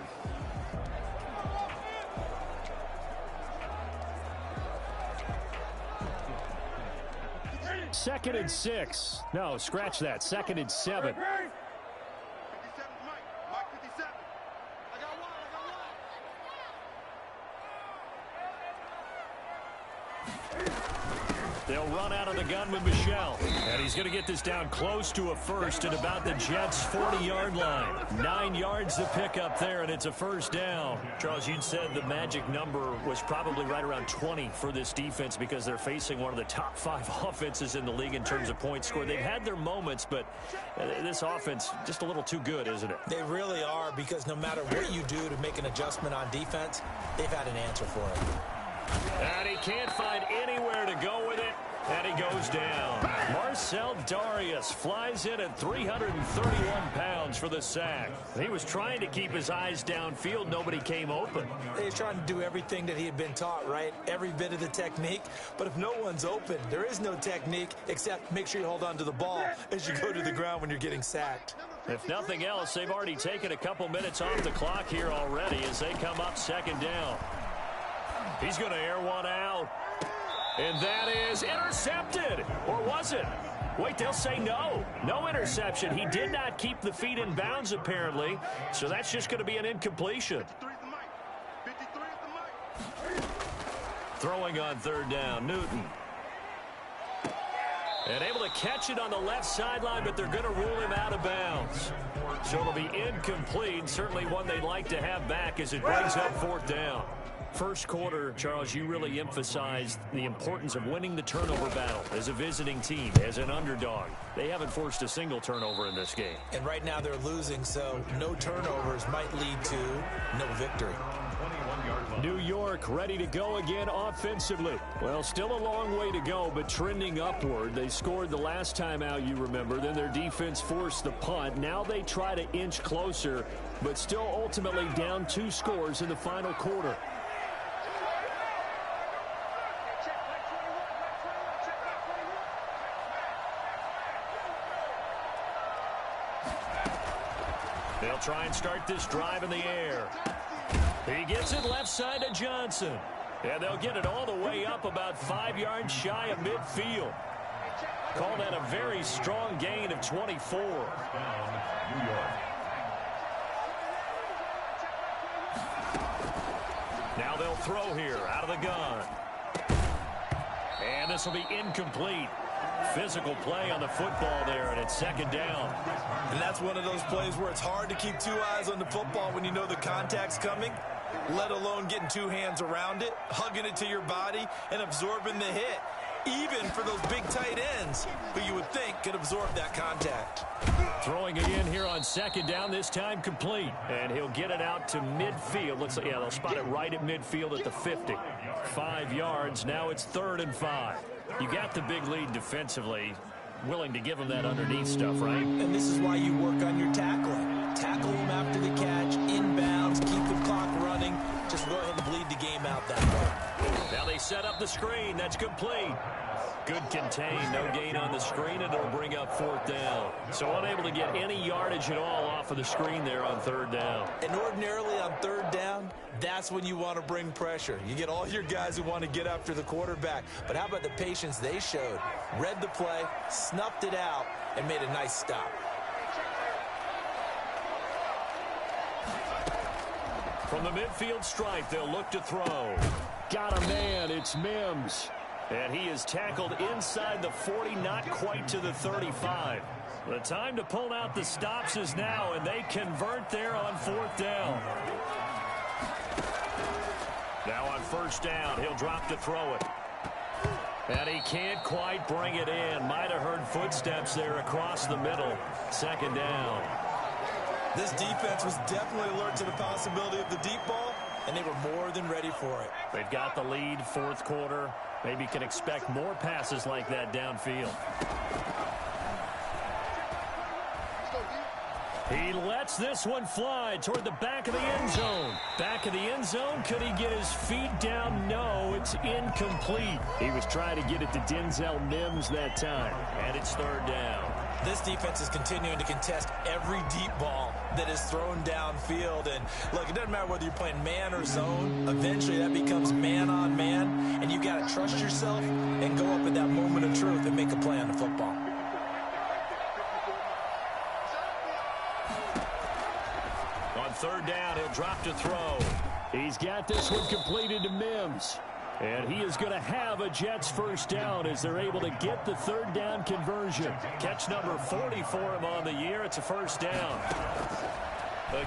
Second and 6. No, scratch that. 2nd and 7. They'll run out of the gun with Michel. And he's going to get this down close to a first at about the Jets' 40-yard line. 9 yards to pick up there, and it's a first down. Charles, you'd said the magic number was probably right around 20 for this defense because they're facing one of the top 5 offenses in the league in terms of points scored. They've had their moments, but this offense just a little too good, isn't it? They really are, because no matter what you do to make an adjustment on defense, they've had an answer for it. And he can't find anywhere to go with it, and he goes down. Marcel Darius flies in at 331 pounds for the sack. He was trying to keep his eyes downfield. Nobody came open. He was trying to do everything that he had been taught, right? Every bit of the technique. But if no one's open, there is no technique except make sure you hold on to the ball as you go to the ground when you're getting sacked. If nothing else, they've already taken a couple minutes off the clock here already as they come up second down. He's going to air one out. And that is intercepted. Or was it? Wait, they'll say no. No interception. He did not keep the feet in bounds, apparently. So that's just going to be an incompletion. Throwing on third down, Newton. And able to catch it on the left sideline, but they're going to rule him out of bounds. So it'll be incomplete. Certainly one they'd like to have back as it brings up fourth down. First quarter, Charles, you really emphasized the importance of winning the turnover battle as a visiting team, as an underdog. They haven't forced a single turnover in this game. And right now they're losing, so no turnovers might lead to no victory. New York ready to go again offensively. Well, still a long way to go, but trending upward. They scored the last time out, you remember. Then their defense forced the punt. Now they try to inch closer, but still ultimately down 2 scores in the final quarter. They'll try and start this drive in the air. He gets it left side to Johnson. And they'll get it all the way up about 5 yards shy of midfield. Call that a very strong gain of 24. New York. Now they'll throw here out of the gun. And this will be incomplete. Physical play on the football there, and it's second down. And that's one of those plays where it's hard to keep 2 eyes on the football when you know the contact's coming, let alone getting 2 hands around it, hugging it to your body, and absorbing the hit, even for those big tight ends who you would think could absorb that contact. Throwing it in here on second down, this time complete. And he'll get it out to midfield. Looks like, yeah, they'll spot it right at midfield at the 50. 5 yards. Now it's 3rd and 5. You got the big lead defensively. Willing to give them that underneath stuff, right? And this is why you work on your tackling. Tackle them after the catch, inbounds, keep the clock running. Just go ahead and bleed the game out that way. Now they set up the screen. That's complete. Good contain. No gain on the screen, and it'll bring up 4th down. So unable to get any yardage at all off of the screen there on 3rd down. And ordinarily on 3rd down, that's when you want to bring pressure. You get all your guys who want to get after the quarterback. But how about the patience they showed? Read the play, snuffed it out, and made a nice stop. From the midfield stripe, they'll look to throw. Got a man. It's Mims. And he is tackled inside the 40, not quite to the 35. The time to pull out the stops is now, and they convert there on 4th down. Now on 1st down, he'll drop to throw it. And he can't quite bring it in. Might have heard footsteps there across the middle. 2nd down. This defense was definitely alert to the possibility of the deep ball, and they were more than ready for it. They've got the lead, 4th quarter. Maybe can expect more passes like that downfield. He lets this one fly toward the back of the end zone. Back of the end zone. Could he get his feet down? No, it's incomplete. He was trying to get it to Denzel Mims that time. And it's 3rd down. This defense is continuing to contest every deep ball that is thrown downfield. And, look, it doesn't matter whether you're playing man or zone. Eventually, that becomes man-on-man. And you've got to trust yourself and go up at that moment of truth and make a play on the football. On 3rd down, he'll drop to throw. He's got this one completed to Mims. And he is going to have a Jets 1st down as they're able to get the 3rd down conversion. Catch number 40 for him on the year. It's a 1st down.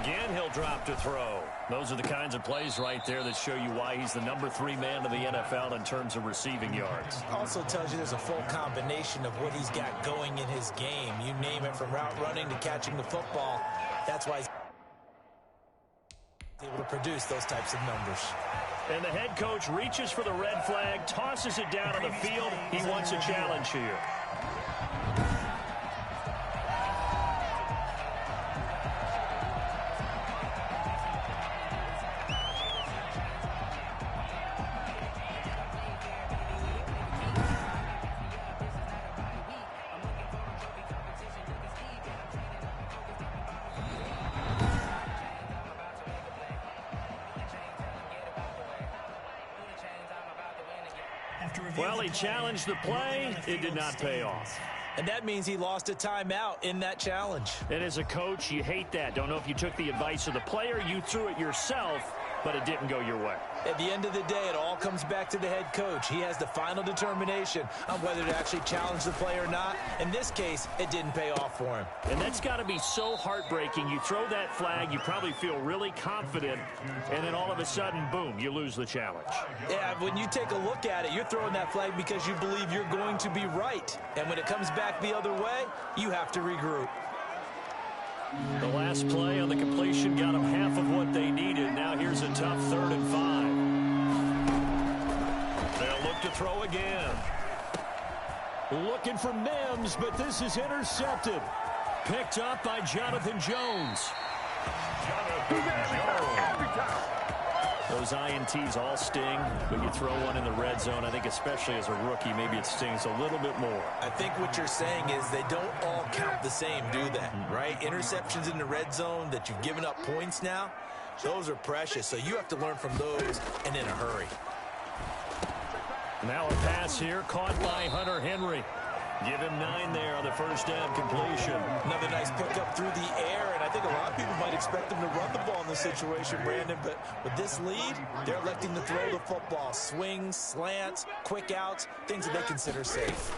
Again, he'll drop to throw. Those are the kinds of plays right there that show you why he's the number 3 man in the NFL in terms of receiving yards. Also tells you there's a full combination of what he's got going in his game. You name it, from route running to catching the football. That's why he's able to produce those types of numbers. And the head coach reaches for the red flag, tosses it down on the field. He wants a challenge here. Well, he challenged the play. It did not pay off. And that means he lost a timeout in that challenge. And as a coach, you hate that. Don't know if you took the advice of the player, you threw it yourself, but it didn't go your way. At the end of the day, it all comes back to the head coach. He has the final determination on whether to actually challenge the play or not. In this case, it didn't pay off for him. And that's got to be so heartbreaking. You throw that flag, you probably feel really confident, and then all of a sudden, boom, you lose the challenge. Yeah, when you take a look at it, you're throwing that flag because you believe you're going to be right. And when it comes back the other way, you have to regroup. The last play on the completion got them half of what they needed. Now here's a tough 3rd and 5. They'll look to throw again. Looking for Mims, but this is intercepted. Picked up by Jonathan Jones. Those INTs all sting, but you throw one in the red zone, I think especially as a rookie, maybe it stings a little bit more. I think what you're saying is they don't all count the same, do they? Right? Interceptions in the red zone that you've given up points now, those are precious. So you have to learn from those and in a hurry. Now a pass here caught by Hunter Henry. Give him 9 there on the 1st down completion. Another nice pickup through the air, and I think a lot of people might expect them to run the ball in this situation, Brandon, but with this lead, they're electing to throw the football. Swings, slants, quick outs, things that they consider safe.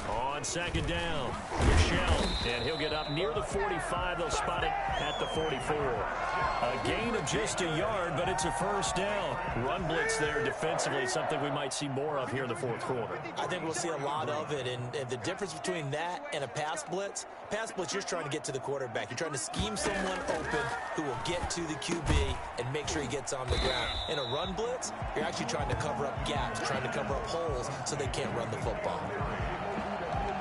On on second down. Michelle, and he'll get up near the 45. They'll spot it at the 44. A gain of just a yard, but it's a first down. Run blitz there defensively, something we might see more of here in the fourth quarter. I think we'll see a lot of it, and the difference between that and a pass blitz, you're just trying to get to the quarterback. You're trying to scheme someone open who will get to the QB and make sure he gets on the ground. In a run blitz, you're actually trying to cover up gaps, trying to cover up holes so they can't run the football.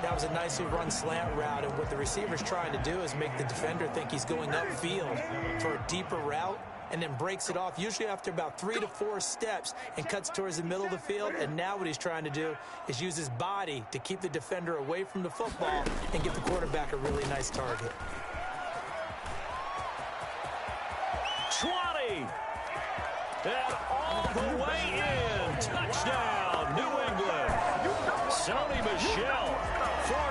That was a nicely run slant route, and what the receiver's trying to do is make the defender think he's going upfield for a deeper route, and then breaks it off, usually after about 3 to 4 steps, and cuts towards the middle of the field. And now what he's trying to do is use his body to keep the defender away from the football and give the quarterback a really nice target. 20! And all the way in! Touchdown, New England! Sony Michel,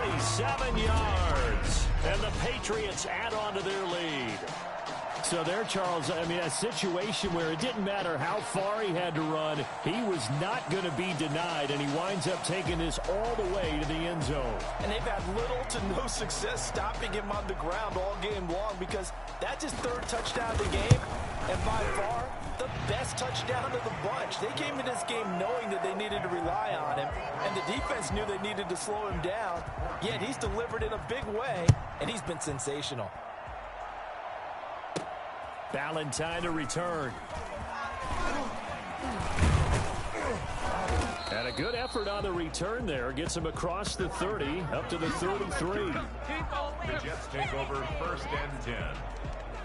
47 yards. And the Patriots add on to their lead. So there, Charles, I mean, a situation where it didn't matter how far he had to run, he was not going to be denied, and he winds up taking this all the way to the end zone. And they've had little to no success stopping him on the ground all game long, because that's his 3rd touchdown of the game, and by far the best touchdown of the bunch. They came in this game knowing that they needed to rely on him, and the defense knew they needed to slow him down, yet he's delivered in a big way, and he's been sensational. Valentine to return. And a good effort on the return there. Gets him across the 30, up to the 33. The Jets take over 1st and 10.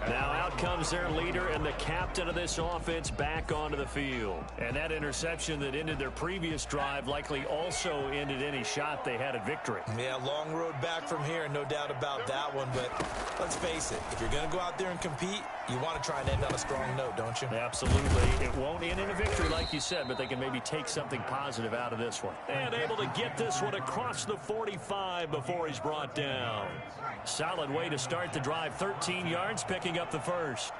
Now out comes their leader and the captain of this offense back onto the field. And that interception that ended their previous drive likely also ended any shot they had at victory. Yeah, long road back from here, no doubt about that one. But let's face it, if you're going to go out there and compete, you want to try and end on a strong note, don't you? Absolutely. It won't end in a victory like you said, but they can maybe take something positive out of this one. And able to get this one across the 45 before he's brought down. Solid way to start the drive. 13 yards, picking up the first.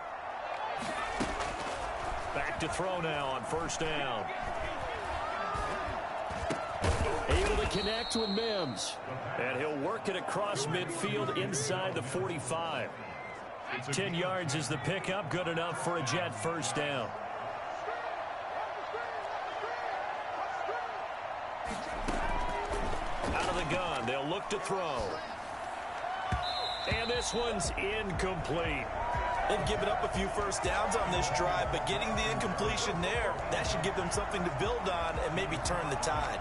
Back to throw now on 1st down. Able to connect with Mims. And he'll work it across midfield inside the 45. 10 yards is the pickup. Good enough for a Jet 1st down. Out of the gun, they'll look to throw. And this one's incomplete. They've given up a few 1st downs on this drive, but getting the incompletion there, that should give them something to build on and maybe turn the tide.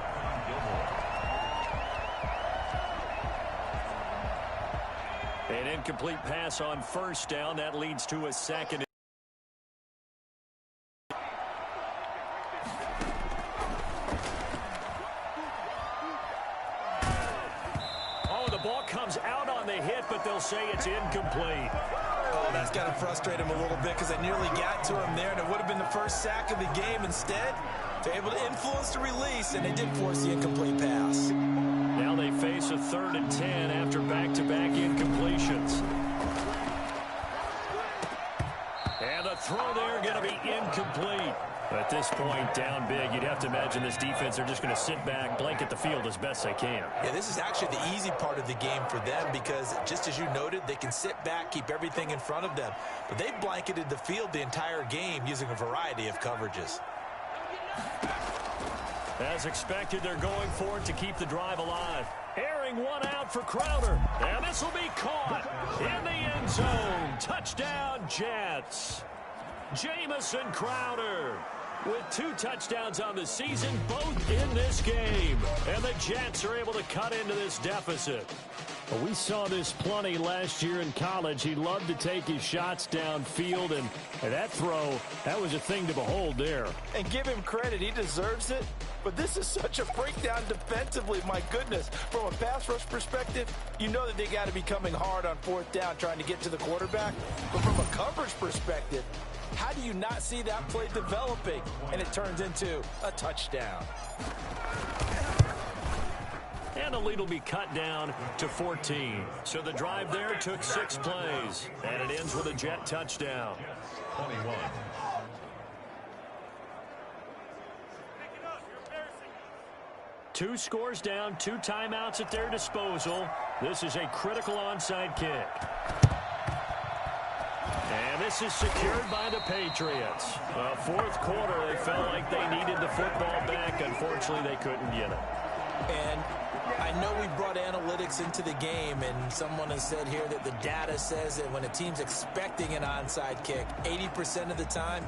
An incomplete pass on 1st down. That leads to a 2nd. Oh, the ball comes out on the hit, but they'll say it's incomplete. Oh, that's got to frustrate him a little bit, because they nearly got to him there, and it would have been the 1st sack of the game. Instead, they're able to influence the release, and they did force the incomplete pass. Now they face a 3rd and 10 after back-to-back incompletions. And the throw there going to be incomplete. At this point, down big, you'd have to imagine this defense are just going to sit back, blanket the field as best they can. Yeah, this is actually the easy part of the game for them, because just as you noted, they can sit back, keep everything in front of them. But they've blanketed the field the entire game using a variety of coverages. As expected, they're going for it to keep the drive alive. Airing one out for Crowder. And this will be caught in the end zone. Touchdown, Jets. Jamison Crowder with 2 touchdowns on the season, both in this game. And the Jets are able to cut into this deficit. Well, we saw this plenty last year in college. He loved to take his shots downfield, and that throw, that was a thing to behold there. And give him credit, he deserves it. But this is such a breakdown defensively, my goodness. From a pass rush perspective, you know that they got to be coming hard on 4th down, trying to get to the quarterback. But from a coverage perspective, how do you not see that play developing? And it turns into a touchdown. And the lead will be cut down to 14. So the drive there took 6 plays. And it ends with a Jet touchdown. 21. 2 scores down, 2 timeouts at their disposal. This is a critical onside kick. And this is secured by the Patriots. Fourth quarter, they felt like they needed the football back. Unfortunately, they couldn't get it. And I know we brought analytics into the game, and someone has said here that the data says that when a team's expecting an onside kick, 80% of the time,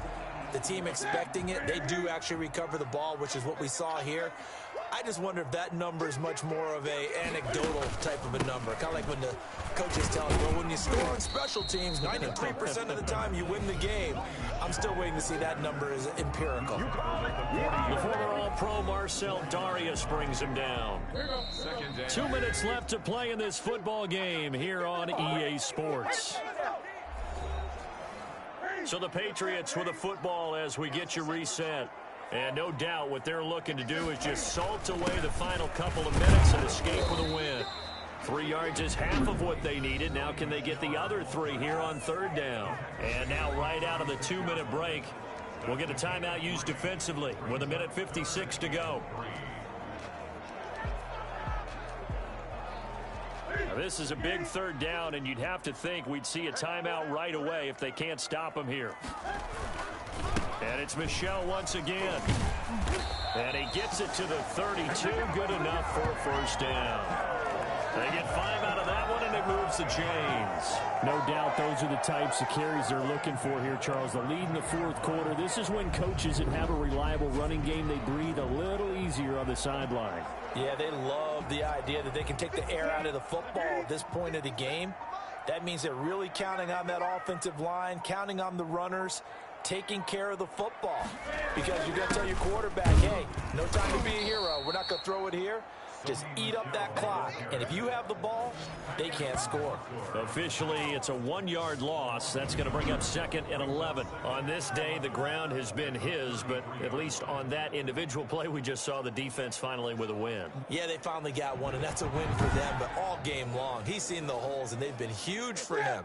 the team expecting it, they do actually recover the ball, which is what we saw here. I just wonder if that number is much more of a anecdotal type of a number. Kind of like when the coaches tell you, well, when you score on special teams, 93% of the time you win the game. I'm still waiting to see that number is empirical. The former All-Pro Marcel Darius brings him down. 2 minutes left to play in this football game here on EA Sports. So the Patriots with a football as we get you reset. And no doubt what they're looking to do is just salt away the final couple of minutes and escape with a win. 3 yards is half of what they needed. Now can they get the other 3 here on third down? And now right out of the 2-minute break, we'll get a timeout used defensively with 1:56 to go. Now, this is a big third down, and you'd have to think we'd see a timeout right away if they can't stop him here. And it's Michel once again. And he gets it to the 32. Good enough for a first down. They get 5 out of that one, and it moves the chains. No doubt those are the types of carries they're looking for here, Charles. The lead in the fourth quarter. This is when coaches that have a reliable running game, they breathe a little easier on the sideline. Yeah, they love the idea that they can take the air out of the football at this point of the game. That means they're really counting on that offensive line, counting on the runners, taking care of the football. Because you're going to tell your quarterback, hey, no time to be a hero. We're not going to throw it here. Just eat up that clock. And if you have the ball, they can't score. Officially, it's a 1-yard loss. That's going to bring up 2nd and 11. On this day, the ground has been his, but at least on that individual play, we just saw the defense finally with a win. Yeah, they finally got one, and that's a win for them. But all game long, he's seen the holes, and they've been huge for him.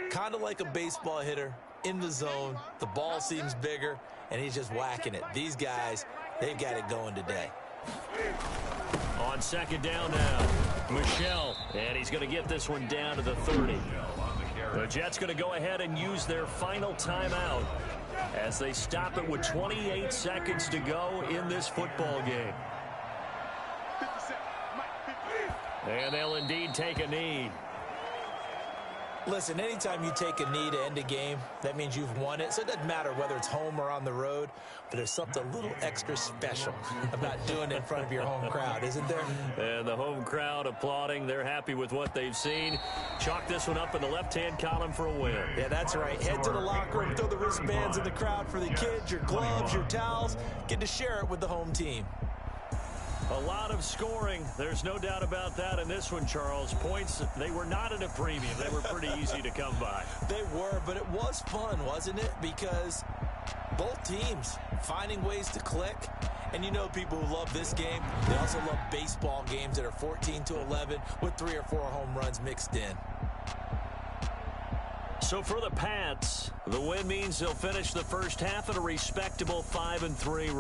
Kind of like a baseball hitter in the zone. The ball seems bigger, and he's just whacking it. These guys, they've got it going today. On second down now, Michel, and he's going to get this one down to the 30. The Jets going to go ahead and use their final timeout as they stop it with 28 seconds to go in this football game. And they'll indeed take a knee. Listen, anytime you take a knee to end a game, that means you've won it. So it doesn't matter whether it's home or on the road, but there's something a little extra special about doing it in front of your home crowd, isn't there? And the home crowd applauding. They're happy with what they've seen. Chalk this one up in the left-hand column for a win. Yeah, that's right. Head to the locker room, throw the wristbands in the crowd for the kids, your gloves, your towels. Get to share it with the home team. A lot of scoring. There's no doubt about that in this one, Charles. Points, they were not at a premium. They were pretty easy to come by. They were, but it was fun, wasn't it? Because both teams finding ways to click. And you know people who love this game, they also love baseball games that are 14-11 with 3 or 4 home runs mixed in. So for the Pats, the win means they'll finish the first half at a respectable 5-3 record.